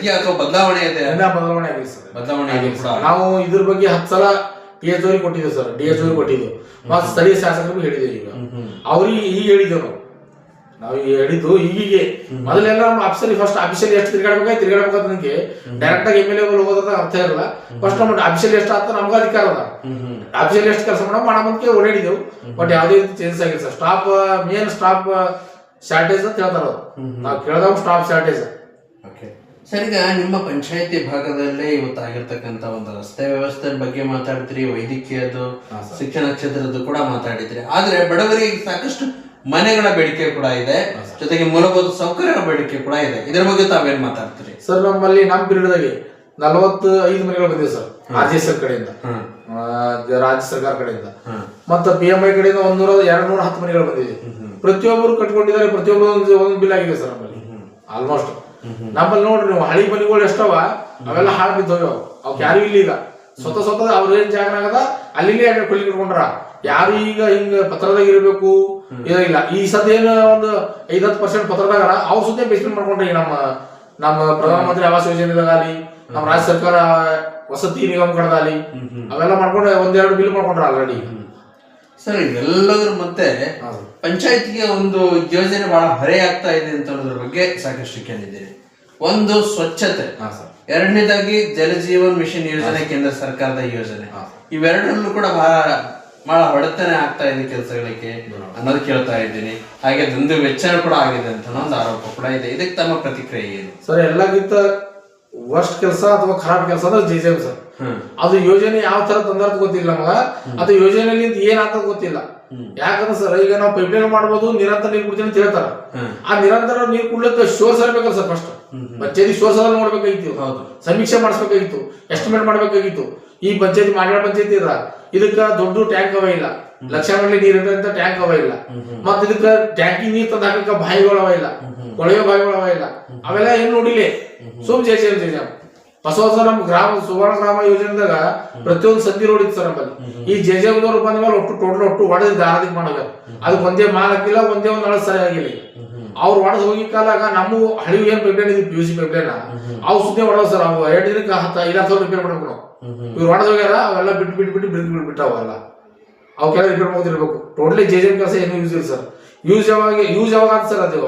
ಇದೆಯಾ ಅಥವಾ ಬದಲಾವಣೆ ಇದೆ? ಬದಲಾವಣೆ ಆಗಿದೆ ಸರ್. ಬದಲಾವಣೆ ಆಗಿದೆ. ನಾವು ಇದ್ರ ಬಗ್ಗೆ 10 ಸಲ TH ಅವ್ರಿಗೆ ಕೊಟ್ಟಿದ್ದೇವೆ ಸರ್. DH ಅವ್ರಿಗೆ ಕೊಟ್ಟಿದ್ದೇವೆ ಮತ್ತು ಸ್ಥಳೀಯ ಶಾಸಕರಿಗೂ ಹೇಳಿದ್ದೇವೆ. ಈಗ ಅವ್ರಿಗೆ ಈಗ ಹೇಳಿದ್ದೇವೆ ನಾವು ಹೇಳಿದ್ದು ಈಗೀಗೆ. ಮೊದಲೆಲ್ಲ ನಮ್ಮ ಫಸ್ಟ್ ಆಫೀಸಿಯಲಿ ಎಷ್ಟು ತಿರ್ಗಾಡ್ಬೇಕಾಯ್ತು ನನಗೆ ಡೈರೆಕ್ಟ್ ಆಗಿ MLA ಹೋಗೋದ ಅರ್ಥ ಇರಲ್ಲ. ಫಸ್ಟ್ ನಮ್ಮ ಆಫೀಸಿಯಲಿ ಎಷ್ಟು ಆಗ್ತಾ ನಮ್ಗೆ ಅಧಿಕಾರ ಅದ. ಆಫೀಸಿಯಲಿ ಎಷ್ಟು ಕೆಲಸ ಮಾಡಕ್ಕೆ ಓಡಾಡಿದೆವು. ಬಟ್ ಯಾವುದೇ ರೀತಿ ಚೇಂಜಸ್ ಆಗಿಲ್ಲ ಸರ್. ಮೇನ್ ಸ್ಟಾಫ್ ಶಾರ್ಟೇಜ್ ಅಂತ ಹೇಳ್ತಾರ ಅವ್ರು. ನಾವು ಕೇಳಿದಾಗ ಸ್ಟಾಫ್ ಶಾರ್ಟೇಜ್. ಸರ್, ಈಗ ನಿಮ್ಮ ಪಂಚಾಯತಿ ಭಾಗದಲ್ಲೇ ಇವತ್ತಾಗಿರ್ತಕ್ಕಂಥ ಒಂದು ರಸ್ತೆ ವ್ಯವಸ್ಥೆ ಬಗ್ಗೆ ಮಾತಾಡ್ತೀರಿ, ವೈದ್ಯಕೀಯದ್ದು, ಶಿಕ್ಷಣ ಕ್ಷೇತ್ರದ ಕೂಡ ಮಾತಾಡಿದ್ರಿ. ಆದ್ರೆ ಬಡವರಿಗೆ ಸಾಕಷ್ಟು ಮನೆಗಳ ಬೇಡಿಕೆ ಕೂಡ ಇದೆ, ಜೊತೆಗೆ ಮೂಲಭೂತ ಸೌಕರ್ಯಗಳ ಬೇಡಿಕೆ ಕೂಡ ಇದೆ. ಇದರ ಬಗ್ಗೆ ತಾವೇನ್ ಮಾತಾಡ್ತೀರಿ? ಸರ್, ನಮ್ಮಲ್ಲಿ ನಮ್ಮ ಪೀರಿಯಡ್ದಾಗೆ 45 ಮನೆಗಳು ಬಂದಿದೆ ಸರ್. RGSL ಕಡೆಯಿಂದ, ರಾಜ್ಯ ಸರ್ಕಾರ ಕಡೆಯಿಂದ, ಮತ್ತೆ PMI ಕಡೆಯಿಂದ 210 ಮನೆಗಳು ಬಂದಿದೆ. ಪ್ರತಿಯೊಬ್ಬರು ಕಟ್ಕೊಂಡಿದ್ದಾರೆ. ಪ್ರತಿಯೊಬ್ಬರು ಒಂದು ಬಿಲ್ ಆಗಿದೆ ಸರ್ ನಮ್ಮಲ್ಲಿ ಆಲ್ಮೋಸ್ಟ್. ನಮ್ಮಲ್ಲಿ ನೋಡ್ರಿ ನೀವು ಹಳಿ ಮನೆಗಳು ಎಷ್ಟವ ಅವೆಲ್ಲ ಹಾಳು ಬಿದ್ದೋಗ್ಯಾವ. ಅವ್ಕೆ ಯಾರು ಇಲ್ಲ. ಈಗ ಸ್ವತಃ ಅವ್ರ ಏನ್ ಜಾಗನಾಗದ ಅಲ್ಲಿಗೆ ಕೊಲ್ಲಿ ಇಟ್ಕೊಂಡ್ರ. ಯಾರು ಈಗ ಹಿಂಗ ಪತ್ರದಾಗ ಇರಬೇಕು ಇಲ್ಲ. ಈ ಸದೇನು ಒಂದು 5-10% ಪತ್ರದಾಗ ಅವ್ರ ಸುದ್ದಿ ಬೇಸ್ಮೆಂಟ್ ಮಾಡ್ಕೊಂಡ್ರಿ. ನಮ್ಮ ಪ್ರಧಾನಮಂತ್ರಿ ಆವಾಸ್ ಯೋಜನೆದಾಗಲಿ, ನಮ್ಮ ರಾಜ್ಯ ಸರ್ಕಾರ ವಸತಿ ನಿಗಮ ಕಡದಾಲಿ ಅವೆಲ್ಲ ಮಾಡ್ಕೊಂಡು 1-2 ಬಿಲ್ ಮಾಡ್ಕೊಂಡ್ರ ಆಲ್ರೆಡಿ. ಸರ್, ಇವೆಲ್ಲದ್ರ ಮತ್ತೆ ಪಂಚಾಯತ್ಗೆ ಒಂದು ಯೋಜನೆ ಬಹಳ ಹೊರೆ ಆಗ್ತಾ ಇದೆ ಅಂತ ಅನ್ನೋದ್ರ ಬಗ್ಗೆ ಸಾಕಷ್ಟು ಕೇಳಿದ್ದೀರಿ. ಒಂದು ಸ್ವಚ್ಛತೆ, ಎರಡನೇದಾಗಿ ಜಲಜೀವನ್ ಮಿಷನ್ ಯೋಜನೆ, ಕೇಂದ್ರ ಸರ್ಕಾರದ ಯೋಜನೆ, ಇವೆರಡರಲ್ಲೂ ಕೂಡ ಬಹಳ ಹೊಡೆತನೆ ಆಗ್ತಾ ಇದೆ ಕೆಲಸಗಳಿಗೆ ಅನ್ನೋದು ಕೇಳ್ತಾ ಇದ್ದೀನಿ. ಹಾಗೆ ದಂಧು ವೆಚ್ಚ ಕೂಡ ಆಗಿದೆ ಅಂತ ಒಂದು ಆರೋಪ ಕೂಡ ಇದೆ. ಇದಕ್ಕೆ ತಮ್ಮ ಪ್ರತಿಕ್ರಿಯೆ ಏನು? ಸರ್, ಎಲ್ಲಕ್ಕಿಂತ ವರ್ಸ್ಟ್ ಕೆಲಸ ಅಥವಾ ಖರಾಬ್ ಕೆಲಸ ಅಂದ್ರೆ JJM ಸರ್. ಅದು ಯೋಜನೆ ಯಾವ ತರ ತಂದ ಗೊತ್ತಿಲ್ಲ ನಮಗ. ಅದು ಯೋಜನೆಯಲ್ಲಿ ಏನಾಗ್ತದ ಗೊತ್ತಿಲ್ಲ. ಯಾಕಂದ್ರೆ ಸರ್, ಈಗ ನಾವು ಪೈಪ್ಲೈನ್ ಮಾಡ್ಬೋದು, ನಿರಂತರ ನೀರು ಕುಡ್ತೀನಿ ಅಂತ ಹೇಳ್ತಾರ. ಆ ನಿರಂತರ ನೀರು ಕುಡ್ಲಿಕ್ಕೆ ಶೋರ್ಸ್ ಇರ್ಬೇಕಲ್ಲ ಸರ್. ಫಸ್ಟ್ ಪಂಚಾಯತಿ ಶೋರ್ಸ್ ಅದ ನೋಡ್ಬೇಕಾಗಿತ್ತು, ಸಮೀಕ್ಷೆ ಮಾಡಿಸ್ಬೇಕಾಗಿತ್ತು, ಎಸ್ಟಿಮೇಟ್ ಮಾಡ್ಬೇಕಾಗಿತ್ತು. ಈ ಪಂಚಾಯತಿ ಮಾಡಿರೋ ಪಂಚಾಯತಿ ಇದ್ರ ಇದಕ್ಕ ದೊಡ್ಡ ಟ್ಯಾಂಕ್ ಅವ ಇಲ್ಲ, ಲಕ್ಷಾಂಗಟ್ಟಲೆ ನೀರ್ ಇರೋಂತ ಟ್ಯಾಂಕ್ ಅವ ಇಲ್ಲ. ಮತ್ತ ಇದಕ್ಕ ಟ್ಯಾಂಕಿ ನೀರ್ ತಂದ ಹಾಕಕ್ಕ ಬಾಯಿಗಳು ಅವ ಇಲ್ಲ, ಕೊಳೆಯೋ ಬಾಯಿಗಳು ಅವ ಇಲ್ಲ. ಅವೆಲ್ಲ ಏನ್ ನೋಡಿಲಿ ಸುಮ್ JJM ಹೊಸ ನಮ್ ಸುವರ್ಣ ಗ್ರಾಮ ಯೋಜನೆದಾಗ ಪ್ರತಿಯೊಂದು ಸಂಧಿ ರೋಡ್ ಇತ್ತು ಸರ್ ನಮ್ಮಲ್ಲಿ. ಈ JJM ಬಂದ ಮೇಲೆ ಒಟ್ಟು ಒಡೆದು ದಾರದಿಕ್ ಮಾಡೋದು. ಅದಕ್ಕೆ ಒಂದೇ ಮಾಲ್ ಹಾಕಿಲ್ಲ, ಒಂದೇ ಒಂದು ನಳ ಸರಿ ಆಗಿಲ್ಲ. ಅವ್ರು ಒಡೆದು ಹೋಗಿ ಕಾಲಾಗ ನಮ್ಮ ಹಳಿ ಏನ್ ಪೈಪ್ಲೈನ್ ಇದ್ವಿ PUC ಪೈಪ್ಲೈನ್ ಅವು ಸುದ್ದಿ ಹೊಡೆದ ಸರ್. ಅವು 2 ದಿನಕ್ಕೆ 10,000 ರಿಪೇರ್ ಮಾಡ್ಬೇಕು ನಾವು. ಇವ್ರು ಹೊಡೆದು ಹೋಗ್ಯಾರ. ಅವೆಲ್ಲ ಬಿಟ್ಟಾವಲ್ಲ ಅವಕ್ಕೆಲ್ಲ ರಿಪೇರ್ ಮಾಡೋದಿರ್ಬೇಕು. ಟೋಟಲಿ JJM ಕೆಲಸ ಏನು ಯೂಸ್ ಇಲ್ಲ ಸರ್. ಯೂಸ್ ಯಾವಾಗ ಅಂತ ಸರ್ ಅದು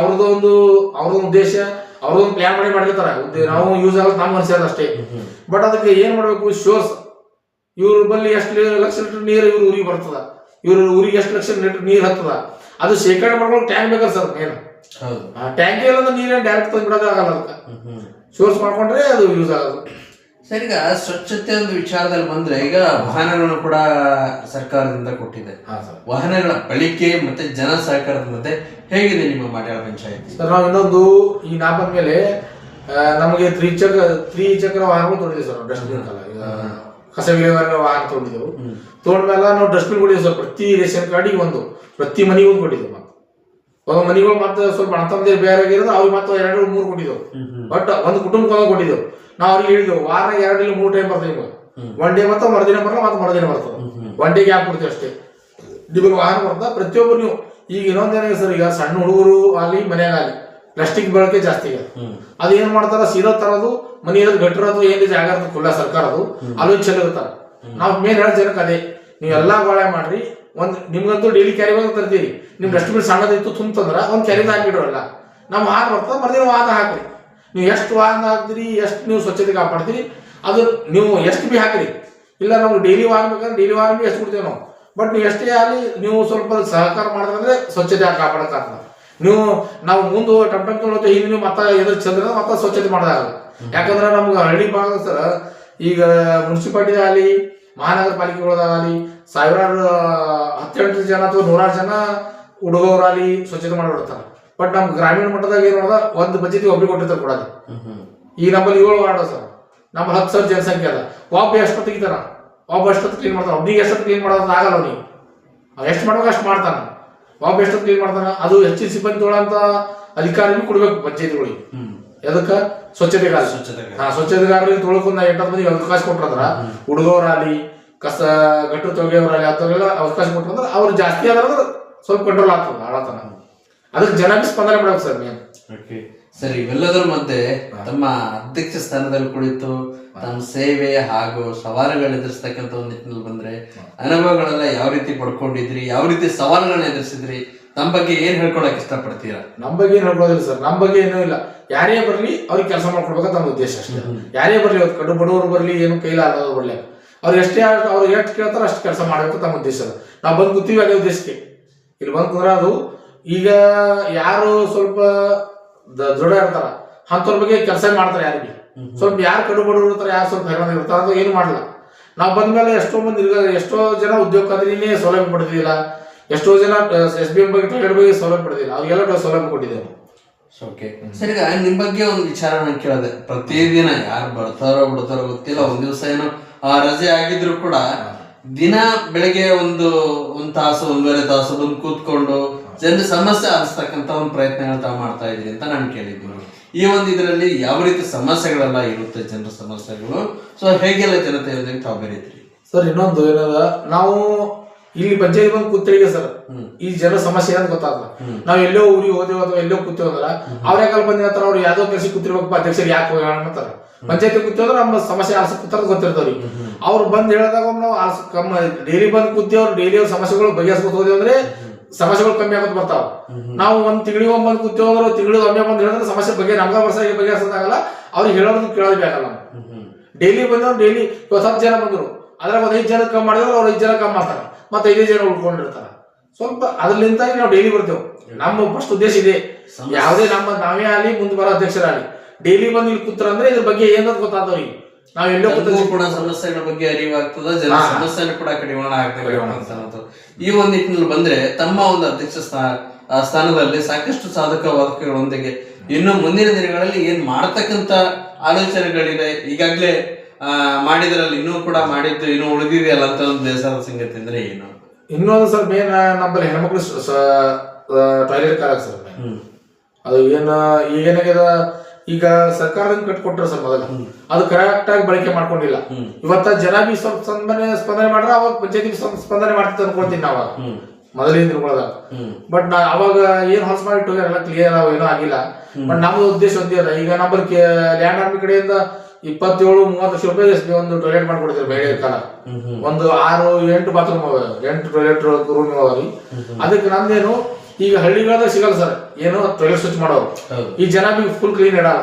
ಅವ್ರದ್ದೊಂದು ಉದ್ದೇಶ, ಅವ್ರದೊಂದು ಪ್ಲಾನ್ ಮಾಡಿರ್ತಾರ. ನಾವು ಯೂಸ್ ಆಗಲ್ಲ ನಮ್ಗೆ ಅನ್ಸೋದು ಅಷ್ಟೇ. ಬಟ್ ಅದಕ್ಕೆ ಏನ್ ಮಾಡ್ಬೇಕು, ಶೋರ್ಸ್ ಇವ್ರ ಬಲ್ಲಿ ಎಷ್ಟು ಲಕ್ಷ ಲೀಟರ್ ನೀರು ಇವ್ರ ಊರಿಗೆ ಬರ್ತದ, ಇವ್ರ ಊರಿಗೆ ಎಷ್ಟು ಲಕ್ಷ ಲೀಟರ್ ನೀರು ಹತ್ತದ, ಅದು ಶೇಖರಣೆ ಮಾಡ್ಕೊಂಡು ಟ್ಯಾಂಕ್ ಬೇಕಲ್ಲ ಸರ್. ಮೇನ್ ಟ್ಯಾಂಕ್ ಇಲ್ಲ ನೀರೇನು ಡೈರೆಕ್ಟ್ ತಂದು ಬಿಡೋದೇ ಆಗಲ್ಲ. ಅದಕ್ಕೆ ಶೋರ್ಸ್ ಮಾಡ್ಕೊಂಡ್ರೆ ಅದು ಯೂಸ್ ಆಗೋದು. ಸರ್, ಈಗ ಸ್ವಚ್ಛತೆ ಒಂದು ವಿಚಾರದಲ್ಲಿ ಬಂದ್ರೆ, ಈಗ ವಾಹನಗಳನ್ನು ಕೂಡ ಸರ್ಕಾರದಿಂದ ಕೊಟ್ಟಿದೆ. ವಾಹನಗಳ ಬಳಕೆ ಮತ್ತೆ ಜನ ಸಹಕಾರದ ಮಧ್ಯೆ ಹೇಗಿದೆ ನಿಮ್ಮ ಮಾಡ್ಯಾಳ ಪಂಚಾಯತ್? ಸರ್, ನಾವು ಇನ್ನೊಂದು ಈ ನಾ ಬಂದ್ಮೇಲೆ ನಮಗೆ ತ್ರಿಚಕ್ರ ವಾಹನಗಳು ತೊಗೊಂಡಿದ್ದೀವಿ ಸರ್. ಡಸ್ಟ್ಬಿನ್ ಕಸ ವಿಲೇವಾರಿ ವಾಹನ ತೊಗೊಂಡಿದ್ದೆವು. ತೊಗೊಂಡ್ಮೇಲೆ ನಾವು ಡಸ್ಟ್ಬಿನ್ ಕೊಟ್ಟಿದ್ದೀವಿ ಸರ್. ಪ್ರತಿ ರೇಷನ್ ಕಾರ್ಡಿಗೆ ಪ್ರತಿ ಮನೆಗೆ ಒಂದು ಕೊಟ್ಟಿದ್ದೆವು. ಒಂದು ಮನೆಗಳು ಮತ್ತೆ ಸ್ವಲ್ಪ ಅಣತಂದೆ ಬೇರೆ ಆಗಿರೋದು ಅವ್ರಿಗೆ ಮತ್ತೆ 2-3 ಕೊಟ್ಟಿದ್ದೆವು. ಬಟ್ ಒಂದು ಕುಟುಂಬಕ್ಕೆ ಕೊಟ್ಟಿದ್ದೆವು. ನಾವು ಅವ್ರಿಗೆ ಹೇಳಿದೆವು, ವಾರ 2-3 ಟೈಮ್ ಬರ್ತೇವೆ. 1 ಡೇ ಮತ್ತೆ ಮರುದಿನ ಬರಲ್ಲ, ಮತ್ತೆ ಮರುದಿನ ಬರ್ತದೆ. 1 ಡೇ ಗ್ಯಾಪ್ ಕೊಡ್ತೀವಿ ಅಷ್ಟೇ. ನಿಮಗೆ ವಾಹನ ಬರ್ತದ ಪ್ರತಿಯೊಬ್ಬರು. ನೀವು ಈಗ ಇನ್ನೊಂದೇನಾಗಿದೆ ಸರ್, ಈಗ ಸಣ್ಣ ಹುಡುಗರು ಅಲ್ಲಿ ಮನೆಯಾಗಲಿ ಪ್ಲಾಸ್ಟಿಕ್ ಬಳಕೆ ಜಾಸ್ತಿ ಇದೆ. ಅದು ಏನ್ ಮಾಡ್ತಾರ, ಸೀದಾ ತರೋದು ಮನೆ ಗಟ್ಟಿರೋದು ಏನ್ ಜಾಗ ಇರ್ತದೆ ಕುಲ್ಲ ಸರ್ಕಾರದು ಅಲ್ಲಿ ಚೆಲ್ಲ ಇರ್ತಾರ. ನಾವು ಮೇನ್ ಹೇಳೋ ಜನಕ್ಕೆ ಅದೇ, ನೀವೆಲ್ಲಾ ಗೋಳೆ ಮಾಡ್ರಿ. ನಿಮ್ಗಂತೂ ಡೈಲಿ ಕ್ಯಾರಿ ಬಾಗ್ ತರ್ತೀರಿ. ನಿಮ್ ಡಸ್ಟ್ಬಿನ್ ಸಣ್ಣದಿತ್ತು ತುಂಬಂದ್ರ ಒಂದ್ ಕ್ಯಾರಿ ಹಾಕಿಡೋಲ್ಲ. ನಮ್ಮ ವಾಹನ ಬರ್ತದ, ಮರುದಿನ ವಾಹನ ಹಾಕ್ರಿ. ನೀವು ಎಷ್ಟು ವಾಹನ ಹಾಕ್ತೀರಿ, ಎಷ್ಟು ನೀವು ಸ್ವಚ್ಛತೆ ಕಾಪಾಡ್ತೀರಿ, ಅದು ನೀವು ಎಷ್ಟು ಬಿ ಹಾಕ್ರಿ. ಇಲ್ಲ ನಮ್ಗೆ ಡೈಲಿ ವಾಹನ ಬೇಕಂದ್ರೆ ಡೈಲಿ ವಾಹನ ಬಿ ಎಷ್ಟು ಕೊಡ್ತೇವೆ ನಾವು. ಬಟ್ ನೀವು ಎಷ್ಟೇ ಆಗಲಿ ನೀವು ಸ್ವಲ್ಪ ಸಹಕಾರ ಮಾಡಿದ್ರೆ ಸ್ವಚ್ಛತೆ ಕಾಪಾಡಕ್ಕಾಗ್ತದೆ. ನಾವು ಮುಂದೆ ಟಮ್ ತೊಗೊಳತ್ತೆ ಹಿಂದೆ ನೀವು ಮತ್ತೆ ಎದುರು ಚಂದ್ರ ಮತ್ತೆ ಸ್ವಚ್ಛತೆ ಮಾಡೋದಾಗಲ್ಲ. ಯಾಕಂದ್ರೆ ನಮ್ಗೆ ಹಳ್ಳಿ ಭಾಗದ ಸರ್, ಈಗ ಮುನ್ಸಿಪಾಲಿಟಿ ಆಗಲಿ ಮಹಾನಗರ ಪಾಲಿಕೆಗಳದಾಗಲಿ 18 ಜನ ಅಥವಾ 100 ಜನ ಹುಡುಗರಾಗಲಿ ಸ್ವಚ್ಛತೆ ಮಾಡಿಬಿಡ್ತಾರೆ. ಬಟ್ ನಮ್ ಗ್ರಾಮೀಣ ಮಟ್ಟದಾಗ ಏನ್ ಮಾಡೋದ, ಒಂದು ಬಜೆಟ್ ಒಬ್ರಿಗೆ ಕೊಟ್ಟಿರ್ತಾರೆ ಕೊಡೋದು. ಈ ನಮ್ಮಲ್ಲಿ 7 ವಾರ್ಡ್ ಸರ್, ನಮ್ಮಲ್ಲಿ 10,000 ಜನಸಂಖ್ಯೆ ಅದ. ಒಬ್ಬ ಎಷ್ಟು ತೆಗಿತಾನ, ಒಬ್ಬ ಎಷ್ಟೊತ್ತು ಕ್ಲೀನ್ ಮಾಡ್ತಾನ. ಒಬ್ನಿಗೆ ಎಷ್ಟೊತ್ತು ಕ್ಲೀನ್ ಮಾಡೋದು ಆಗಲ್ಲ. ನೀವು ಎಷ್ಟು ಮಾಡ್ಬೇಕು ಅಷ್ಟು ಮಾಡ್ತಾನ. ಒಬ್ಬ ಎಷ್ಟೊತ್ತು ಕ್ಲೀನ್ ಮಾಡ್ತಾನ. ಅದು ಹೆಚ್ಚಿನ ಸಿಬ್ಬಂದಿ ತೊಗೊಳ್ಳಂತ ಅಧಿಕಾರಿಗಳು ಕೊಡ್ಬೇಕು ಪಂಚಾಯತಿಗಳಿಗೆ. ಎದಕ್ಕ ಸ್ವಚ್ಛತೆಗಾರ ಸ್ವಚ್ಛತೆಗಾರರಿಗೆ ತೊಳ್ಕೊಂಡ್ 8 ಮಂದಿಗೆ ಅವಕಾಶ ಕೊಟ್ರಂದ್ರ, ಹುಡುಗವರಾಗಲಿ ಕಸ ಗಟ್ಟರು ತೊಗೆಯವರಾಗಲಿ ಅಂತವ್ರೆಲ್ಲ ಅವಕಾಶ ಕೊಟ್ರಂದ್ರ ಅವ್ರು ಜಾಸ್ತಿ ಆದ್ರೆ ಸ್ವಲ್ಪ ಕಂಟ್ರೋಲ್ ಆಗ್ತದ ಆಳತನ. ಅದಕ್ಕೆ ಜನ ಸ್ಪಂದನೆ ಮಾಡ್ಬೇಕು ಸರ್ ಮೇನ್. ಸರ್, ಇವೆಲ್ಲದರ ಮಧ್ಯೆ ತಮ್ಮ ಅಧ್ಯಕ್ಷ ಸ್ಥಾನದಲ್ಲಿ ಕುಳಿತು ತಮ್ಮ ಸೇವೆ ಹಾಗೂ ಸವಾಲುಗಳನ್ನ ಎದುರಿಸ್ತಕ್ಕಂಥ ಒಂದು ನಿಟ್ಟಿನಲ್ಲಿ ಬಂದ್ರೆ ಅನುಭವಗಳೆಲ್ಲ ಯಾವ ರೀತಿ ಪಡ್ಕೊಂಡಿದ್ರಿ, ಯಾವ ರೀತಿ ಸವಾಲುಗಳನ್ನ ಎದುರಿಸಿದ್ರಿ, ನಮ್ಮ ಬಗ್ಗೆ ಏನ್ ಹೇಳ್ಕೊಳಕ್ ಇಷ್ಟಪಡ್ತೀರಾ? ನಮ್ಮ ಬಗ್ಗೆ ಏನ್ ಹೇಳ್ಕೊಳ್ಳೋದಿಲ್ಲ ಸರ್, ನಮ್ಮ ಬಗ್ಗೆ ಏನೂ ಇಲ್ಲ. ಯಾರೇ ಬರ್ಲಿ ಅವ್ರಿಗೆ ಕೆಲಸ ಮಾಡ್ಕೊಡ್ಬೇಕಂತ ನಮ್ಮ ಉದ್ದೇಶ ಅಷ್ಟೇ. ಯಾರೇ ಬರ್ಲಿ, ಅವ್ರು ಕಡು ಬಡವರು ಬರ್ಲಿ, ಏನು ಕೈಲಾಗದವ್ರು ಬರ್ಲಿ, ಅವ್ರು ಎಷ್ಟೇ ಅವ್ರಿಗೆ ಎಷ್ಟು ಕೇಳ್ತಾರೋ ಅಷ್ಟು ಕೆಲಸ ಮಾಡ್ಬೇಕು ತಮ್ಮ ಉದ್ದೇಶ. ನಾವು ಬಂದು ಕೂತೀವಿ ಅದೇ ಉದ್ದೇಶಕ್ಕೆ. ಇಲ್ಲಿ ಬಂದು ಕುಂದ್ರೆ ಅದು ಈಗ ಯಾರು ಸ್ವಲ್ಪ ದೃಢ ಇರ್ತಾರ ಅಂತವ್ರ ಬಗ್ಗೆ ಕೆಲಸ ಮಾಡ್ತಾರೆ. ಯಾರಿಗೆ ಸ್ವಲ್ಪ ಯಾರು ಕಡು ಬಡವರು ಇರ್ತಾರೆ, ಯಾರು ಸ್ವಲ್ಪ ಹೆಗಣ ಇರ್ತಾರ ಅಂತ ಏನು ಮಾಡಲ್ಲ. ನಾವು ಬಂದ್ಮೇಲೆ ಎಷ್ಟೋ ಜನ ಉದ್ಯೋಗ ಖಾತ್ರಿನೇ ಸೌಲಭ್ಯ ಪಡೆದಿಲ್ಲ, ಎಷ್ಟೋ ಜನ SBM ಬಗ್ಗೆ ಟಾಯ್ಲೆಟ್ ಬಗ್ಗೆ ಸೌಲಭ್ಯ ಪಡೆದಿಲ್ಲ, ಅವ್ರಿಗೆಲ್ಲ ಸೌಲಭ್ಯ ಕೊಟ್ಟಿದ್ದೇವೆ. ಓಕೆ ಸರ್, ಈಗ ನಿಮ್ ಬಗ್ಗೆ ಒಂದು ವಿಚಾರ ನಾನು ಕೇಳಿದೆ. ಪ್ರತಿದಿನ ಯಾರು ಬರ್ತಾರೋ ಬಿಡ್ತಾರೋ ಗೊತ್ತಿಲ್ಲ, ಒಂದ್ ದಿವಸ ಏನೋ ರಜೆ ಆಗಿದ್ರು ಕೂಡ ದಿನ ಬೆಳಗ್ಗೆ ಒಂದು ತಾಸು 1.5 ತಾಸು ಬಂದು ಕೂತ್ಕೊಂಡು ಜನರ ಸಮಸ್ಯೆ ಆಲಿಸ್ತಕ್ಕಂತ ಒಂದು ಪ್ರಯತ್ನಗಳು ತಾವು ಮಾಡ್ತಾ ಇದ್ರಿ ಅಂತ ನಾನು ಕೇಳಿದ್ದೀನಿ. ಈ ಒಂದು ಇದರಲ್ಲಿ ಯಾವ ರೀತಿ ಸಮಸ್ಯೆಗಳೆಲ್ಲ ಇರುತ್ತೆ, ಜನರ ಸಮಸ್ಯೆಗಳು, ಸೊ ಹೇಗೆಲ್ಲ ಜನತೆ ತಾವು ಬೆರೀತೀರಿ ಸರ್? ಇನ್ನೊಂದು ಏನದ, ನಾವು ಇಲ್ಲಿ ಪಂಚಾಯತ್ ಬಂದು ಕೂತ್ರಿಗೆ ಸರ್, ಈ ಜನರ ಸಮಸ್ಯೆ ಏನಂತ ಗೊತ್ತಾಗಲ್ಲ. ನಾವ್ ಎಲ್ಲೋ ಊರಿಗೆ ಹೋದೇವ ಅಥವಾ ಎಲ್ಲೋ ಕೂತೇವ ಅಂದ್ರ ಅವ್ರ ಯಾಕಲ್ಲಿ ಬಂದಿ ಅಂತಾರ, ಅವ್ರು ಯಾವ್ದೋ ಕೆಲಸ ಕೂತಿರ್ಬೇಕಪ್ಪ ಅಧ್ಯಕ್ಷರು ಯಾಕೆ ಹೋಗೋಣ ಅಂತಾರ. ಪಂಚಾಯತಿ ಕೂತೇವ್ರ ನಮ್ಮ ಸಮಸ್ಯೆ ಆಲ್ಸ ಕೂತಾರ ಗೊತ್ತಿರ್ತಾವ್ರಿ. ಅವ್ರು ಬಂದ್ ಹೇಳಿದಾಗ ನಾವು ಡೈಲಿ ಬಂದ್ ಕೂತೇವ್ರು, ಡೈಲಿ ಅವ್ರ ಸಮಸ್ಯೆಗಳು ಬಗೆಹರಿಸ್ಕೊತ ಹೋದೇವ್ ಅಂದ್ರೆ ಸಮಸ್ಯೆಗಳು ಕಮ್ಮಿ ಆಗೋದು ಬರ್ತಾವ. ನಾವು ಒಂದ್ ತಿಂಗಳಿಗೆ ಬಂದ್ ಕೂತೇವ್ ಅಂದ್ರೆ ತಿಂಗಳಿಗೆ ಒಮ್ಮೆ ಬಂದ್ ಹೇಳಿದ್ರೆ ಸಮಸ್ಯೆ ಬಗ್ಗೆ ನಮ್ಗ ವರ್ಷಕ್ಕೆ ಬಗೆಹರಿಸೋದಾಗಲ್ಲ, ಅವ್ರಿಗೆ ಹೇಳೋದು ಕೇಳೋದು ಬೇಕಲ್ಲ. ಡೈಲಿ ಬಂದವ್ರು ಡೈಲಿ 10 ಜನ ಬಂದ್ರು, ಅದ್ರಾಗ 5 ಜನ ಕಮ್ಮಿ ಮಾಡಿದ್ರೆ ಅವ್ರು 5 ಜನ ಕಮ್ಮಿ ಮಾಡ್ತಾರ, ಮತ್ತೆ 5 ಜನ ಉಳ್ಕೊಂಡಿರ್ತಾರ. ಸ್ವಲ್ಪ ಅದ್ರಲಿಂದ ನಾವು ಡೈಲಿ ಬರ್ತೇವೆ. ನಮ್ಮ ಫಸ್ಟ್ ಉದ್ದೇಶ ಇದೆ, ಯಾವುದೇ ನಾವೇ ಆಗಲಿ ಮುಂದೆ ಬರೋ ಅಧ್ಯಕ್ಷರಾಗಲಿ ಡೈಲಿ ಬಂದು ಇಲ್ಲಿ ಕೂತ್ರ ಅಂದ್ರೆ ಇದ್ರ ಬಗ್ಗೆ ಏನಂತ ಗೊತ್ತಾದವ್ರಿ. ನಾವ್ ಎಲ್ಲೋ ಕೂಡ ಸಮಸ್ಯೆಗಳ ಬಗ್ಗೆ ಅರಿವಾಗ್ತದ, ಜನ ಸಮಸ್ಯೆ ಕೂಡ ಕಡಿವಾಣ ಆಗ್ತದೆ. ಈ ಒಂದು ನಿಟ್ಟಿನಲ್ಲಿ ಬಂದ್ರೆ ತಮ್ಮ ಒಂದು ಅಧ್ಯಕ್ಷ ಸ್ಥಾನದಲ್ಲಿ ಸಾಕಷ್ಟು ಸಾಧಕ ಬಾಧಕಗಳೊಂದಿಗೆ ಇನ್ನು ಮುಂದಿನ ದಿನಗಳಲ್ಲಿ ಏನ್ ಮಾಡತಕ್ಕಂತ ಆಲೋಚನೆಗಳಿದೆ, ಈಗಾಗ್ಲೇ ಮಾಡಿದ್ರಲ್ಲಿ ಇನ್ನೂ ಕೂಡ ಮಾಡಿದ್ದು ಇನ್ನೂ ಉಳಿದಿದೆಯಲ್ಲ ಅಂತ ಒಂದು ಬೇಸರದ ಸಂಗತಿ ಅಂದ್ರೆ ಏನು? ಇನ್ನೊಂದು ಸರ್, ಮೇನ್ ನಮ್ಮಲ್ಲಿ ಹೆಣ್ಮಕ್ಳು ಟಾಯ್ಲೆಟ್ ಕಾಲ ಸರ್, ಅದು ಈಗೇನಾಗ್ಯದ, ಈಗ ಸರ್ಕಾರದಿಂದ ಕಟ್ಕೊಟ್ರ ಸರ್ ಮೊದಲ, ಅದು ಕರೆಕ್ಟ್ ಆಗಿ ಬಳಕೆ ಮಾಡ್ಕೊಂಡಿಲ್ಲ. ಇವತ್ತ ಜನ ಬಿ ಸ್ವಲ್ಪ ಸ್ಪಂದನೆ ಮಾಡ್ರ, ಅವಾಗ ಪಂಚಾಯತಿ ಸ್ಪಂದನೆ ಮಾಡ್ತಿತ್ತು ಅನ್ಕೊಳ್ತೀನಿ ನಾವಾಗ ಮೊದಲಿನ ದಿನಗಳದಾಗ. ಬಟ್ ನಾ ಅವಾಗ ಏನ್ ಹೊಸ ಮಾಡಿಟ್ಟು ಎಲ್ಲ ಕ್ಲಿಯರ್ ಏನೋ ಆಗಿಲ್ಲ. ಬಟ್ ನಮ್ದು ಉದ್ದೇಶ ಒಂದೇ ಅದ. ಈಗ ನಮ್ಮಲ್ಲಿ ಲ್ಯಾಂಡ್ ಆರ್ಮಿ ಕಡೆಯಿಂದ 27-30 ಲಕ್ಷ ರೂಪಾಯಿ ಒಂದು ಟಾಯ್ಲೆಟ್ ಮಾಡ್ಕೊಡ್ತೀವಿ ಬೇರೆ ಕಾಲ. ಒಂದು 6-8 ಬಾತ್ರೂಮ್ ಅವ, 8 ಟಾಯ್ಲೆಟ್ ರೂಮ್ ಅವ. ಅದಕ್ಕೆ ನಮ್ದೇನು ಈಗ ಹಳ್ಳಿಗಳದಾಗ ಸಿಗಲ್ಲ ಸರ್ ಏನು ಟಾಯ್ಲೆಟ್ ಸ್ವಚ್ಛ ಮಾಡೋರು. ಈ ಜನ ಬಿ ಫುಲ್ ಕ್ಲೀನ್ ಇಡಲ್ಲ.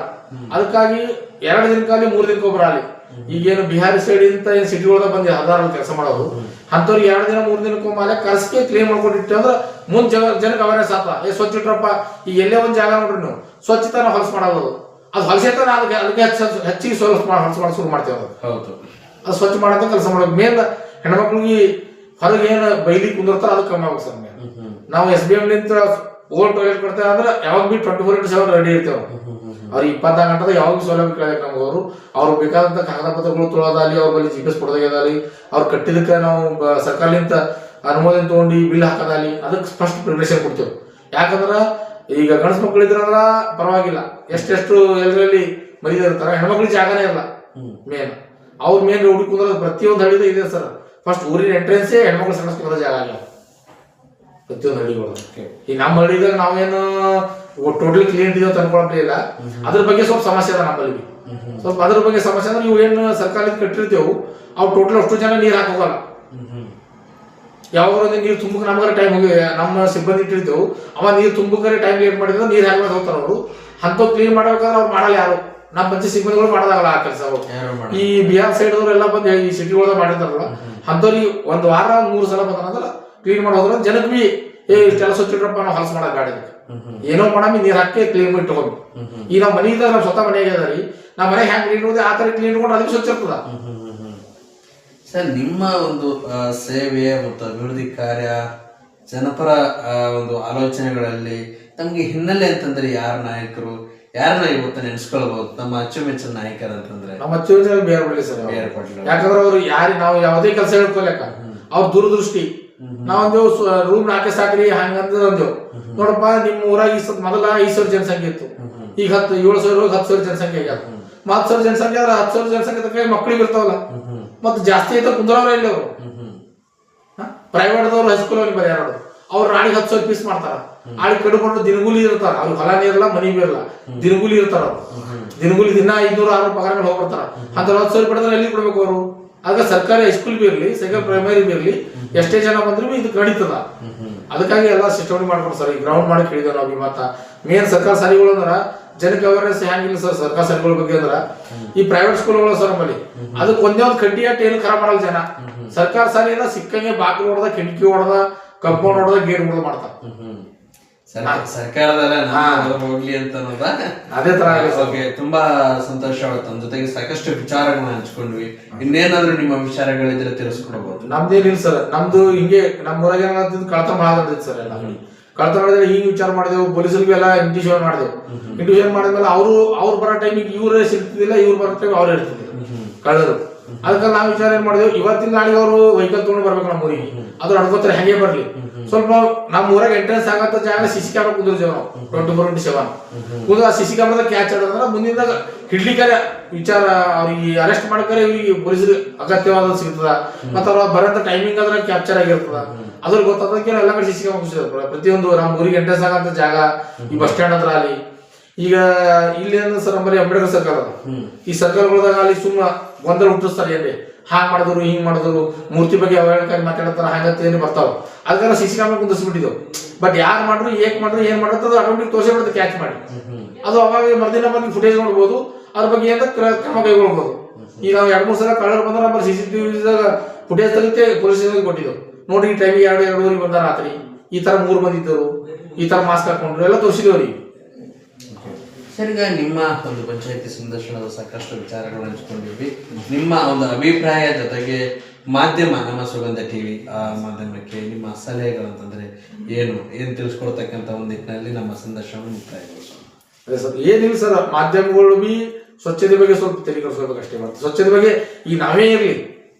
ಅದಕ್ಕಾಗಿ 2 ದಿನಕ್ಕಾಗಲಿ 3 ದಿನಕ್ಕೊಬ್ಬರ ಆಗಲಿ, ಈಗೇನು ಬಿಹಾರಿ ಸೈಡ್ ಇಂತ ಏನ್ ಸಿಟಿಗಳದಾಗ ಬಂದು 10 ಕೆಲಸ ಮಾಡೋರು ಅಂತವ್ರಿಗೆ 2 ದಿನ 3 ದಿನಕ್ಕೊಮ್ಮೆ ಕರ್ಸಿಗೆ ಕ್ಲೀನ್ ಮಾಡ್ಕೊಂಡಿಟ್ಟು ಅಂದ್ರೆ ಮುಂದ್ ಜನಕ್ಕೆ ಅವೇರ್ನೆಸ್ ಆತ. ಸ್ವಚ್ಛ ಇಟ್ರಪ್ಪ, ಈಗ ಎಲ್ಲೇ ಒಂದ್ ಜಾಗ ನೋಡ್ರಿ ನೀವು ಸ್ವಚ್ಛತನ ಹೊಲಸು ಮಾಡೋದು, ಅದು ಹೊಲಸೇತನ ಅದಕ್ಕೆ ಹೆಚ್ಚಿಗೆ ಹೊಲಸು ಮಾಡೋ ಶುರು ಮಾಡ್ತೇವೆ. ಅದು ಸ್ವಚ್ಛ ಮಾಡೋದ ಕೆಲಸ ಮಾಡೋದು ಮೇನ್. ಹೆಣ್ಮಕ್ಳಿಗೆ ಹೊರಗೆ ಏನು ಬೈಲಿ ಕುಂದಿರ್ತಾರ ಅದು ಕಮ್ಮಿ ಆಗುತ್ತೆ ಸರ್. ನಾವು SBM ನಿಂತ ಓಲ್ಡ್ ಟಾಯ್ಲೆಟ್ ಕೊಡ್ತೇವೆ ಅಂದ್ರೆ ಯಾವಾಗ ಬಿ 24/7 ರೆಡಿ ಇರ್ತೇವೆ. ಅವ್ರಿಗೆ 24 ಗಂಟೆ ಯಾವಾಗ ಸೌಲಭ್ಯ ಕೇಳಬೇಕು ನಮ್ಗೆ. ಅವ್ರು ಬೇಕಾದಂತ ಕಾಗದ ಪತ್ರಗಳು ತೊಳೋದಾಲಿ, ಅವ್ರ ಬಳಿ GPS ಕೊಡೋದಾಗಲಿ, ಅವ್ರು ಕಟ್ಟಿದಕ್ಕೆ ನಾವು ಸರ್ಕಾರದಿಂದ ಅನುಮೋದನೆ ತಗೊಂಡು ಬಿಲ್ ಹಾಕೋದಾಲಿ, ಅದಕ್ಕೆ ಫಸ್ಟ್ ಪ್ರಿಪರೇಷನ್ ಕೊಡ್ತೇವೆ. ಯಾಕಂದ್ರ ಈಗ ಗಂಡ್ಸ್ ಮಕ್ಳು ಇದ್ರಂದ್ರ ಪರವಾಗಿಲ್ಲ, ಎಷ್ಟೆಷ್ಟು ಎಲ್ಲರಲ್ಲಿ ಮರಿದ ಇರ್ತಾರ, ಹೆಣ್ಮಕ್ಳಿಗೆ ಜಾಗನೇ ಇಲ್ಲ. ಮೇನ್ ಅವ್ರ ಮೇನ್ ರೋಡ್ ಕುಂದ್ರ ಪ್ರತಿಯೊಂದು ಹಳ್ಳಿದ ಇದೆ ಸರ್. ಫಸ್ಟ್ ಊರಿನ ಎಂಟ್ರೆನ್ಸೇ ಹೆಣ್ಮಕ್ಳು ಸಣ್ಣ ಜಾಗ ಆಗಿಲ್ಲ ಪ್ರತಿಯೊಂದು ಹಳ್ಳಿಗಳು. ಈ ನಮ್ಮ ಹಳ್ಳಿದಾಗ ನಾವೇನು ಟೋಟಲಿ ಕ್ಲೀನ್ ಇದೀವಿ ಅಂತ ಅನ್ಕೊಳಪ್ಲೇ ಇಲ್ಲ. ಅದ್ರ ಬಗ್ಗೆ ಸ್ವಲ್ಪ ಸಮಸ್ಯೆ ಅದ ನಮ್ಮಲ್ಲಿ. ಸ್ವಲ್ಪ ಅದ್ರ ಬಗ್ಗೆ ಸಮಸ್ಯೆ ಅಂದ್ರೆ, ನೀವು ಏನು ಸರ್ಕಾರದಿಂದ ಕಟ್ಟಿರ್ತೇವು ಅವು ಟೋಟಲ್ ಅಷ್ಟು ಜನ ನೀರ್ ಹಾಕೋಗಲ್ಲ. ಯಾವಾಗ ನೀರು ತುಂಬಕ್ಕೆ ನಮ್ಗಾರ ಟೈಮ್ ಹೋಗಿ ನಮ್ಮ ಸಿಬ್ಬಂದಿ ಇಟ್ಟಿರ್ತೇವೆ, ಅವ ನೀರು ತುಂಬಕ್ರೆ ಟೈಮ್ ಲೇಟ್ ಮಾಡಿದ್ರೆ ನೀರ್ ಹಾಕಿ ಹೋಗ್ತಾರ ಅವರು. ಅಂತ ಕ್ಲೀನ್ ಮಾಡ್ಬೇಕಾದ್ರೆ ಅವ್ರು ಮಾಡಲ್ಲ ಯಾರು, ನಮ್ಮ ಪಂಚಾಯತ್ ಸಿಬ್ಬಂದಿಗಳು ಮಾಡೋದಾಗಲ್ಲ ಆ ಕೆಲಸ. ಈ ಬಿಹಾರ್ ಸೈಡ್ ಅವ್ರು ಎಲ್ಲ ಬಂದು ಈ ಸಿಟಿಗಳದಾಗ ಮಾಡಿರ್ತಾರಲ್ಲ ಅಂತವ್ರಿಗೆ 1 ವಾರ 3 ಸಲ ಬಂದ್ರ ಕ್ಲೀನ್ ಮಾಡೋದ್ರ ಜನಕ್ಕೆ ಬಿ ಇಷ್ಟೆಲ್ಲ ಸ್ವಚ್ಛ ಇಟ್ರಪ್ಪ ನಾವು ಹೊಲಸು ಮಾಡೋದ್ ಗಾಡಿ ಏನೋ ಮಾಡಮ್ಮಿ ನೀರ್ ಹಾಕಿ ಕ್ಲೀನ್ ಮಾಡಿ ತಗೊಂಡು. ಈ ನಮ್ಮ ಮನೆ ಇದ್ದಾಗ ನಾವು ಸ್ವತಃ ಮನೆಯಾಗ ಅದರಿ, ನಮ್ಮ ಮನೆ ಹ್ಯಾಂಗ್ ಕ್ಲೀನ್ ಇರೋದು ಆ ತರ ಕ್ಲೀನ್ ಇಟ್ಕೊಂಡು ಅದಕ್ಕೆ ಸ್ವಚ್ಛ ಇರ್ತದ. ಸರ್, ನಿಮ್ಮ ಒಂದು ಸೇವೆ ಮತ್ತು ಅಭಿವೃದ್ಧಿ ಕಾರ್ಯ, ಜನಪರ ಒಂದು ಆಲೋಚನೆಗಳಲ್ಲಿ ತಮ್ಗೆ ಹಿನ್ನೆಲೆ ಅಂತಂದ್ರೆ ಯಾರ ನಾಯಕರು, ಯಾರನ್ನ ಇವತ್ತು ನೆನ್ಸ್ಕೊಳ್ಬಹುದು ನಮ್ಮ ಅಚ್ಚುಮೆಚ್ಚಿನ ನಾಯಕರು ಅಂತಂದ್ರೆ? ನಮ್ಮ ಅಚ್ಚುಮೆಚ್ಚಿನ ಬಿ ಆರ್ ಪಾಟೀಲ್ ಸರ್. ಯಾಕಂದ್ರೆ ಅವ್ರು ನಾವು ಯಾವುದೇ ಕೆಲಸ ಹೇಳ್ಕೊಳಕ ಅವ್ರ ದೂರದೃಷ್ಟಿ. ನಾವೊಂದು ರೂಮ್ 4 ಸಾಕ್ರಿ ಹಂಗಂದ್ರೆ ಅಂದೇವು. ನೋಡಪ್ಪ ನಿಮ್ಮ ಊರಾಗ ಮೊದಲ 5,000 ಜನಸಂಖ್ಯೆ ಇತ್ತು, ಈಗ 7,000 10,000 ಜನಸಂಖ್ಯೆ ಆಗ್ಯಾದ. 10,000 ಜನಸಂಖ್ಯೆ ಆದ್ರೆ 10,000 ಜನಸಂಖ್ಯೆ ತಕ್ಕ ಮಕ್ಳಿಗೆ ಇರ್ತಾವಲ್ಲ, ಮತ್ತೆ ಜಾಸ್ತಿ ಐತ ಕುಂದ್ರವ್ರ ಇಲ್ಲ ಅವರು. ಪ್ರೈವೇಟ್ದವ್ರು ಹೈಸ್ಕೂಲ್ ಅವ್ರಿಗೆ ಬರ್ಯಾರೋದು, ಅವ್ರು ನಾಳೆಗೆ 10,000 ಪೀಸ್ ಮಾಡ್ತಾರ. ಆಳಿ ಕಡ್ಕೊಂಡು ದಿನಗೂಲಿ ಇರ್ತಾರ, ಅವ್ರಿಗೆ ಹೊಲ ನೀರಲ್ಲ ಮನಿ ಬೀರಲ್ಲ, ದಿನಗೂಲಿ ಇರ್ತಾರ. ದಿನಗೂಲಿ ದಿನ 500-600 ಪಗಾರ ಮೇಲೆ ಹೋಗ್ಬಿಡ್ತಾರ. ಅಂತ 10,000 ಪಡೆದ್ರೆ ಎಲ್ಲಿ ಕೊಡ್ಬೇಕು ಅವರು? ಆಗ ಸರ್ಕಾರಿ ಹೈಸ್ಕೂಲ್ ಬಿ ಇರ್ಲಿ, ಸೆಕೆಂಡ್ ಪ್ರೈಮರಿ ಬಿ ಇರ್ಲಿ, ಎಷ್ಟೇ ಜನ ಬಂದ್ರು ಇದಕ್ಕೆ ನಡೀತದ. ಅದಕ್ಕಾಗಿ ಎಲ್ಲ ಸಿಸ್ಟಮ್ ಮಾಡ್ಕೊಂಡು ಸರ್, ಈ ಗ್ರೌಂಡ್ ಮಾಡಿ ಕೇಳಿದೇವೆ ನಾವು. ಈ ಮಾತ ಮೇನ್ ಸರ್ಕಾರ ಶಾಲೆಗಳು ಅಂದ್ರ ಜನಕ್ಕೆ ಅವೇರ್ನೆಸ್ ಹೆಂಗಿಲ್ಲ ಸರ್ ಸರ್ಕಾರ ಶಾಲೆಗಳ ಬಗ್ಗೆ ಅಂದ್ರ ಈ ಪ್ರೈವೇಟ್ ಸ್ಕೂಲ್ಗಳು ಸರ್ ನಮ್ಮಲ್ಲಿ ಅದಕ್ಕೆ ಒಂದೇ ಒಂದು ಕಡ್ಡಿ ಅಟ್ಟು ಏನು ಖರಾಬ್ ಮಾಡಲ್ಲ ಜನ. ಸರ್ಕಾರ ಶಾಲೆಯಿಂದ ಸಿಕ್ಕಂಗೆ ಬಾಗಿಲು ಹೊಡೆದ, ಕಿಟಕಿ ಹೊಡೆದ, ಕಂಪೌಂಡ್ ಹೊಡೆದ, ಗೇಟ್ ಹೊಡೆದ ಮಾಡ್ತಾರೆ. ಸರ್ಕಾರದಲ್ಲ ಹೋಗ್ಲಿ ಅಂತ ಅದೇ ತರ. ತುಂಬಾ ಸಂತೋಷವಾಗುತ್ತೆ. ನಮ್ಮ ಜೊತೆಗೆ ಸಾಕಷ್ಟು ವಿಚಾರಗಳನ್ನ ಹಂಚ್ಕೊಂಡ್ವಿ. ಇನ್ನೇನಾದ್ರೂ ನಿಮ್ಮ ವಿಚಾರಗಳಿದ್ರೆ ತಿಳಿಸ್ಕೊಡ್ಬೋದು. ನಮ್ದೇನಿಲ್ಲ ಸರ್, ನಮ್ದು ಹಿಂಗೆ ನಮ್ಮ ಊರಾಗ ಕಳತ ಮಾಡಿದ್ ಸರ್. ಎಲ್ಲ ಕಳತ ಮಾಡಿದ್ರೆ ಹಿಂಗ್ ವಿಚಾರ ಮಾಡಿದೆವು, ಪೊಲೀಸರಿಗೆ ಎಲ್ಲ ಇಂಟಿಷನ್ ಮಾಡಿದೆವು. ಇಂಟಿಷನ್ ಮಾಡಿದ್ಮೇಲೆ ಅವ್ರು ಬರೋ ಟೈಮಿಗೆ ಇವ್ರೇ ಸಿಗ್ತಿದ್ದಿಲ್ಲ, ಇವ್ರು ಬರೋ ಟೈಮ್ ಅವ್ರೇ ಇರ್ತಿದ್ರು ಕಳೆದರು. ಅದಕ್ಕೆ ನಾವು ವಿಚಾರ ಏನ್ ಮಾಡಿದೆವು, ಇವತ್ತಿನ ನಾಳೆಗೆ ಅವರು ವೆಹಿಕಲ್ ತಗೊಂಡು ಬರ್ಬೇಕು ನಮ್ಮ ಊರಿಗೆ. ಅದು ನಡ್ಕೋತಾರೆ, ಹೆಂಗೆ ಬರ್ಲಿ. ಸ್ವಲ್ಪ ನಮ್ಮ ಊರಾಗ ಎಂಟ್ರೆನ್ಸ್ ಆಗತ್ತ ಜಾಗ ಸಿಸಿ ಕ್ಯಾಮ್ರಾ ಕುಂದಿರ್ತೀವಿ ನಾವು 24/7 ಕುಂದ್ರ. ಆ ಸಿಸಿ ಕ್ಯಾಮ್ರಾದ ಕ್ಯಾಚ್ ಆಡೋದ್ರ ಮುಂದಿನ ಹಿಡ್ಲಿಕ್ಕೆ ವಿಚಾರ ಅವ್ರಿಗೆ ಅರೆಸ್ಟ್ ಮಾಡ್ತಾರೆ. ಇವ್ರಿಗೆ ಪೊಲೀಸರಿಗೆ ಅಗತ್ಯವಾದ ಸಿಗ್ತದ, ಮತ್ತ ಅವ್ರ ಬರೋಂತ ಟೈಮಿಂಗ್ ಅದ್ರ ಕ್ಯಾಪ್ಚರ್ ಆಗಿರ್ತದ. ಅದ್ರ ಗೊತ್ತಾದಕ್ಕೆ ಎಲ್ಲ ಕಡೆ ಸಿಸಿ ಕ್ಯಾಮ್ರಾ ಕುಸಿದ ಪ್ರತಿಯೊಂದು ನಮ್ಮ ಊರಿಗೆ ಎಂಟ್ರೆನ್ಸ್ ಆಗಂತ ಜಾಗ, ಈ ಬಸ್ ಸ್ಟ್ಯಾಂಡ್ ಹತ್ರ ಅಲ್ಲಿ. ಈಗ ಇಲ್ಲಿ ಸರ್ ನಮ್ಮಲ್ಲಿ ಅಂಬೇಡ್ಕರ್ ಸರ್ಕಲ್ ಅದ. ಈ ಸರ್ಕಲ್ಗಳದಾಗ ಅಲ್ಲಿ ಸುಮ್ಮ ಗೊಂದಲ ಹುಟ್ಟಿಸ್ತಾರೆ, ಏನ್ರಿ ಹಾಂಗ್ ಮಾಡಿದ್ರು ಹಿಂಗ್ ಮಾಡಿದ್ರು, ಮೂರ್ತಿ ಬಗ್ಗೆ ಅವಹೇಳನಕಾರಿ ಮಾತಾಡ್ತಾರ, ಹಂಗಂತ ಏನು ಬರ್ತಾವ. ಅದಕ್ಕೆಲ್ಲ ಸಿಸಿ ಕ್ಯಾಮ್ರಾ ಕುಂದಿಸ್ಬಿಟ್ಟಿದ್ದೆವು. ಬಟ್ ಯಾರು ಮಾಡ್ರು, ಏಕ್ ಮಾಡ್ರು, ಏನ್ ಮಾಡ್ರು ಅದು ಆಟೋಮೆಟಿಕ್ ತೋರಿಸಿ ಬಿಡುತ್ತೆ ಕ್ಯಾಚ್ ಮಾಡಿ. ಅದು ಅವಾಗ ಮರ್ದಿನ ಬಂದು ಫುಟೇಜ್ ನೋಡ್ಬೋದು, ಅದ್ರ ಬಗ್ಗೆ ಏನ ಕ್ರಮ ಕೈಗೊಳ್ಬಹುದು. ಈಗ ನಾವು 2-3 ಸಲ ಕಳ್ಳರು ಬಂದ್ರೆ ನಮ್ಮ CCTV ಫುಟೇಜ್ ತೆಗಿತೆ ಪೊಲೀಸ್ ಸ್ಟೇಷನ್ಗೆ ಕೊಟ್ಟಿದ್ದೆವು. ನೋಡ್ರಿ ಈ ಟೈಮಿಗೆ 2-2:30 ಬಂದ ರಾತ್ರಿ, ಈ ತರ 3 ಮಂದಿ ಇದ್ದರು, ಈ ತರ ಮಾಸ್ಕ್ ಹಾಕೊಂಡ್ರು, ಎಲ್ಲ ತೋರಿಸಿದೇವ್ರಿ. ಸರ್, ಈಗ ನಿಮ್ಮ ಒಂದು ಪಂಚಾಯತಿ ಸಂದರ್ಶನದ ಸಾಕಷ್ಟು ವಿಚಾರಗಳನ್ನು ಹಂಚ್ಕೊಂಡಿದ್ವಿ. ನಿಮ್ಮ ಒಂದು ಅಭಿಪ್ರಾಯ ಜೊತೆಗೆ ಮಾಧ್ಯಮ, ನಮ್ಮ ಸುಗಂಧ ಟಿವಿ ಮಾಧ್ಯಮಕ್ಕೆ ನಿಮ್ಮ ಸಲಹೆಗಳಂತಂದ್ರೆ ಏನು ತಿಳಿಸ್ಕೊಡ್ತಕ್ಕಂಥ ಒಂದು ನಿಟ್ಟಿನಲ್ಲಿ ನಮ್ಮ ಸಂದರ್ಶನ ಮುಕ್ತಾಯಗೊಳಿಸೋಣ. ಅದೇ ಸರ್, ಏನಿಲ್ಲ ಸರ್, ಮಾಧ್ಯಮಗಳು ಬಿ ಸ್ವಚ್ಛತೆ ಬಗ್ಗೆ ಸ್ವಲ್ಪ ತೆರಿಗೆ ಕಳಿಸ್ಕೋಬೇಕು ಅಷ್ಟೇ. ಮತ್ತೆ ಸ್ವಚ್ಛತೆ ಬಗ್ಗೆ ಈ ನಾವೇ ಇರಲಿ,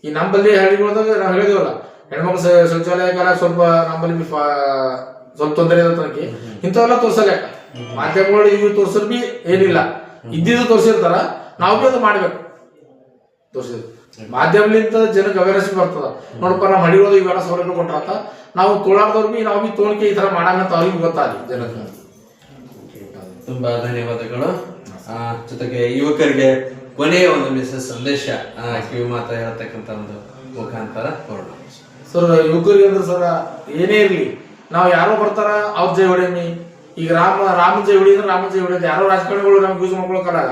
ಈ ನಮ್ಮಲ್ಲಿ ಹಳ್ಳಿಗಳದಾಗ ನಾವು ಹೇಳಿದೇವಲ್ಲ, ಹೆಣ್ಮಕ್ಳು ಶೌಚಾಲಯಕ್ಕೆಲ್ಲ ಸ್ವಲ್ಪ ನಮ್ಮಲ್ಲಿ ಸ್ವಲ್ಪ ತೊಂದರೆ ಇರತ್ತನಕ್ಕೆ ಇಂಥವೆಲ್ಲ ತೋರ್ಸಲ್ಲ. ಮಾಧ್ಯಮಗಳು ಇವು ತೋರ್ಸರ್ ಬಿ ಏನಿಲ್ಲ, ಇದ್ದಿದ್ದು ತೋರ್ಸಿರ್ತಾರ, ನಾವು ಬಿ ಅದು ಮಾಡ್ಬೇಕು. ತೋರ್ಸಿದ್ರು ಮಾಧ್ಯಮಲಿಂದ ಜನಕ್ಕೆ ಅವೇರ್ನೆಸ್ ಬರ್ತದ. ನೋಡಪ್ಪ ನಮ್ಮ ಹಳ್ಳಿಗಳು ಇವೆಲ್ಲ ಸೌಲಭ್ಯ ಕೊಟ್ಟಾತ, ನಾವು ತೋಳಾರ್ದವ್ರು ಬಿ ನಾವು ಬಿ ತೋಳಿಕೆ ಈ ತರ ಮಾಡಂತ ಅವ್ರಿಗೆ ಗೊತ್ತಾಗಲಿ ಜನಕ್ಕೆ. ತುಂಬಾ ಧನ್ಯವಾದಗಳು. ಜೊತೆಗೆ ಯುವಕರಿಗೆ ಕೊನೆಯ ಒಂದು ಮೆಸೇಜ್ ಸಂದೇಶ ಕಿವಿ ಮಾತಾ ಹೇಳ್ತಕ್ಕಂಥ ಒಂದು ಮುಖಾಂತರ ಹೊರಡೋಣ. ಸರ್, ಯುವಕರಿಗೆ ಅಂದ್ರೆ ಸರ್ ಏನೇ ಇರ್ಲಿ, ನಾವು ಯಾರೋ ಬರ್ತಾರ ಅವ್ರ ಜೈ ಹೊಡೆಯಮಿ. ಈಗ ರಾಮನ್ ಜೈ ಹೊಡಿ ಅಂದ್ರೆ ರಾಮನ್ ಜೈ ಹೊಡಿಯೋದು. ಯಾರೋ ರಾಜಕಾರಣಿಗಳು ನಮ್ಗೆ ಯೂಸ್ ಮಾಡ್ಕೊಳಕಾಗ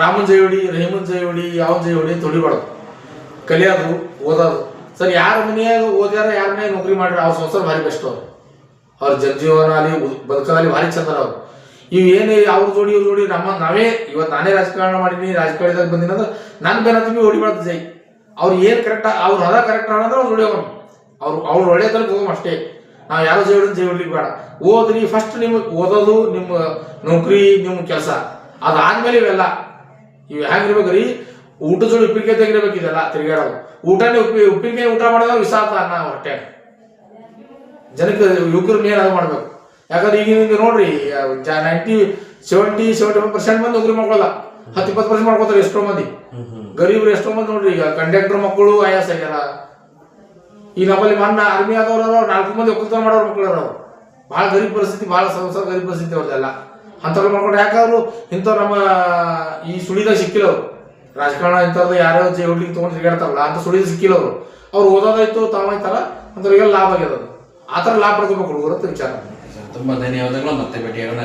ರಾಮನ್ ಜೈ ಹೊಡಿ, ರಹೀಮನ್ ಜೈ ಹೊಡಿ, ಯಾವನ್ ಜೈ ಹೊಡಿ ಅಂತ ಹೊಡಿಬಾರ್ದು. ಕಲಿಯೋದು, ಓದೋದು. ಸರ್, ಯಾರ ಮನೆಯಾಗ ಓದ್ಯಾರ, ಯಾರ ಮನೆಯಾಗ ನೌಕರಿ ಮಾಡ್ಯಾರ, ಅವ್ರ ಸಂಸಾರ ಭಾರಿ ಬೆಸ್ಟ್. ಅವ್ರ ಜನಜೀವನ ಅಲ್ಲಿ ಬದುಕಲ್ಲಿ ಭಾರಿ ಚಂದರ ಅವ್ರು. ಇವು ಏನು ಅವ್ರ ಜೋಡಿ ಇವ್ರ ಜೋಡಿ ನಾವೇ ಇವತ್ತು ನಾನೇ ರಾಜಕಾರಣ ಮಾಡೀನಿ, ರಾಜಕಾರಣದಾಗ ಬಂದಿನ ಅಂದ್ರೆ ನನ್ನ ಬೆನ್ನ ಬಿ ಹೊಡಿಬಾರ್ದು ಜೈ. ಅವ್ರು ಏನು ಕರೆಕ್ಟ್, ಅವ್ರು ಹದ ಕರೆಕ್ಟ್ ಅಂದ್ರೆ ಅವ್ರು ಹೊಡಿಯೋಣ. ಅವ್ರು ಒಳ್ಳೆಯದ್ರಲ್ಲಿ ಹೋಗೋಣ ಅಷ್ಟೇ. ನಾವು ಯಾರೋ ಜೈ ಹೊಡಿಲಿಕ್ಕೆ ಬೇಡ. ಓದ್ರಿ, ಫಸ್ಟ್ ನಿಮ್ಗೆ ಓದೋದು, ನಿಮ್ಮ ನೌಕರಿ, ನಿಮ್ಮ ಕೆಲಸ, ಅದಾದ್ಮೇಲೆ ಇವೆಲ್ಲ ಇವು ಹೆಂಗಿರ್ಬೇಕ್ರಿ. ಊಟ ಜೋಡಿ ಉಪ್ಪಿನಕಾಯಿ ತೆಗಿರ್ಬೇಕು. ಇದೆಲ್ಲ ತಿರುಗಾಡೋದು, ಊಟನೇ ಉಪ್ಪಿನಕಾಯಿ ಊಟ ಮಾಡಿದ್ರೆ ವಿಷಾತ ಅನ್ನ ಹೊಟ್ಟೆ. ಜನಕ್ಕೆ ಯುವಕರು ಮೇನ್ ಅದು ಮಾಡ್ಬೇಕು. ಯಾಕಂದ್ರೆ ಈಗಿನ ನೋಡ್ರಿ 70-75% ಮಂದಿ ನೌಕರಿ ಮಾಡ್ಕೊಳ್ಳಲ್ಲ, 10-20% ಮಾಡ್ಕೋತಾರೆ. ಎಷ್ಟೋ ಮಂದಿ ಗರೀಬ್ರು, ಎಷ್ಟೋ ಮಂದಿ ನೋಡ್ರಿ. ಈಗ ಕಂಡಕ್ಟರ್ ಮಕ್ಕಳು ಆಯಾಸ ಆಗ್ಯಾರ. ಈ ನಮ್ಮಲ್ಲಿ ಮೊನ್ನೆ ಆರ್ಮಿ ಆದವ್ರ 4 ಮಂದಿ ಒಕ್ಕಲ್ತನ ಮಾಡೋರು ಮಕ್ಕಳು ಅವ್ರು. ಭಾಳ ಗರೀಬ್ ಪರಿಸ್ಥಿತಿ, ಭಾಳ ಸಂಸಾರ ಗರೀಬ್ ಪರಿಸ್ಥಿತಿ ಅವ್ರದ್ದೆಲ್ಲ. ಅಂಥವ್ರು ಮಾಡ್ಕೊಂಡು ಯಾಕಾದ್ರು ಇಂಥವ್ರು ನಮ್ಮ ಈ ಸುಳಿದಾಗ ಸಿಕ್ಕಿಲ್ಲ ಅವರು. ರಾಜಕಾರಣ ಇಂಥವ್ರದ್ದು ಯಾರೋ ಜೈ ಹೊಡ್ಲಿಕ್ಕೆ ತೊಗೊಂಡು ತಿರುಗಾಡ್ತಾರಲ್ಲ, ಅಂತ ಸುಳಿದ ಸಿಕ್ಕಿಲ್ಲ ಅವರು. ಅವ್ರು ಓದೋದಾಯ್ತು, ತಾವಾಯ್ತಾರ, ಅಂಥವ್ರಿಗೆಲ್ಲ ಲಾಭ ಆಗ್ಯದ. ಆ ಥರ ಲಾಭ ಪಡ್ಕೋಬೇಕು ಹುಡುಗರು ಅಂತ ವಿಚಾರ. ತುಂಬಾ ಧನ್ಯವಾದಗಳು. ಮತ್ತೆ ಭೇಟಿಯಾಗೋಣ.